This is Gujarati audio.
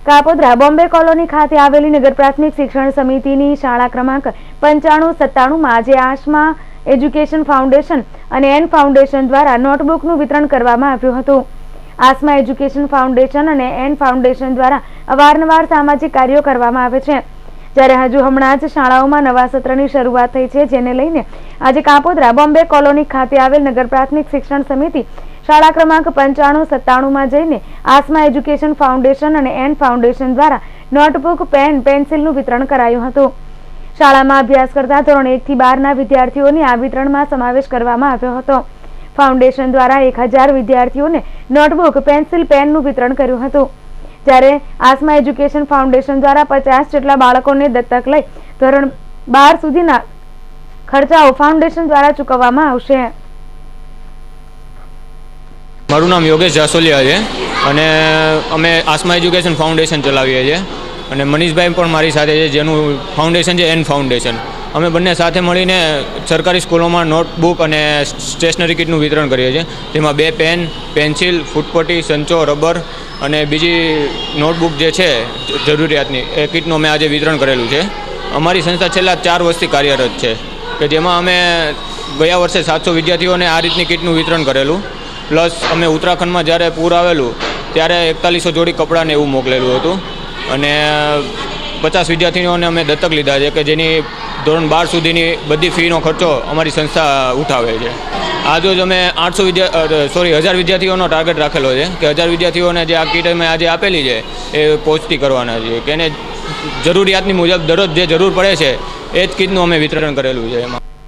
કાપોદ્રા બોમ્બે કોલોની ખાતે આવેલી નગર પ્રાથમિક શિક્ષણ સમિતિની શાળા ક્રમાંક 95-97 માં આજે આસમા એજ્યુકેશન ફાઉન્ડેશન અને એન ફાઉન્ડેશન દ્વારા નોટબુકનું વિતરણ કરવામાં આવ્યું હતું। આસમા એજ્યુકેશન ફાઉન્ડેશન અને એન ફાઉન્ડેશન દ્વારા અવારનવાર સામાજિક કાર્યો કરવામાં આવે છે, જ્યારે હજુ હમણાં જ શાળાઓમાં નવા સત્રની શરૂઆત થઈ છે, જેને લઈને આજે કાપોદ્રા બોમ્બે કોલોની ખાતે આવેલ નગર પ્રાથમિક શિક્ષણ સમિતિ શાળા ક્રમાંક 95-97 માં જઈને આસમા એજ્યુકેશન ફાઉન્ડેશન અને એન ફાઉન્ડેશન દ્વારા નોટબુક, પેન, પેન્સિલનું વિતરણ કરાયું હતું। શાળામાં અભ્યાસ કરતા ધોરણ 1 થી 12 ના વિદ્યાર્થીઓને આ વિતરણમાં સમાવેશ કરવામાં આવ્યો હતો। ફાઉન્ડેશન દ્વારા 1000 વિદ્યાર્થીઓને નોટબુક, પેન્સિલ, પેનનું વિતરણ કર્યું હતું, જ્યારે આસમા એજ્યુકેશન ફાઉન્ડેશન દ્વારા 50 જેટલા બાળકોને દત્તક લઈ ધોરણ 12 સુધીના ખર્ચાઓ ફાઉન્ડેશન દ્વારા ચૂકવવામાં આવશે। મારું નામ યોગેશ જાસોલિયા છે અને અમે આસમા એજ્યુકેશન ફાઉન્ડેશન ચલાવીએ છીએ અને મનીષભાઈ પણ મારી સાથે છે, જેનું ફાઉન્ડેશન છે એન ફાઉન્ડેશન। અમે બંને સાથે મળીને સરકારી સ્કૂલોમાં નોટબુક અને સ્ટેશનરી કિટનું વિતરણ કરીએ છીએ, જેમાં 2 પેન, પેન્સિલ, ફૂટપટ્ટી, સંચો, રબર અને બીજી નોટબુક જે છે જરૂરિયાતની એ કિટનું અમે આજે વિતરણ કરેલું છે। અમારી સંસ્થા છેલ્લા 4 વર્ષથી કાર્યરત છે, કે જેમાં અમે ગયા વર્ષે 700 વિદ્યાર્થીઓને આ રીતની કિટનું વિતરણ કરેલું, પ્લસ અમે ઉત્તરાખંડમાં જ્યારે પૂર આવેલું ત્યારે 4100 જોડી કપડાને એવું મોકલેલું હતું અને 50 વિદ્યાર્થીઓને અમે દત્તક લીધા છે, કે જેની ધોરણ 12 સુધીની બધી ફીનો ખર્ચો અમારી સંસ્થા ઉઠાવે છે। આજરોજ અમે 1000 વિદ્યાર્થીઓનો ટાર્ગેટ રાખેલો છે, કે 1000 વિદ્યાર્થીઓને જે આ કીટ અમે આજે આપેલી છે એ પહોંચતી કરવાના છે, કે એને જરૂરિયાતની મુજબ દરરોજ જે જરૂર પડે છે એ જ કીટનું અમે વિતરણ કરેલું છે। એમાં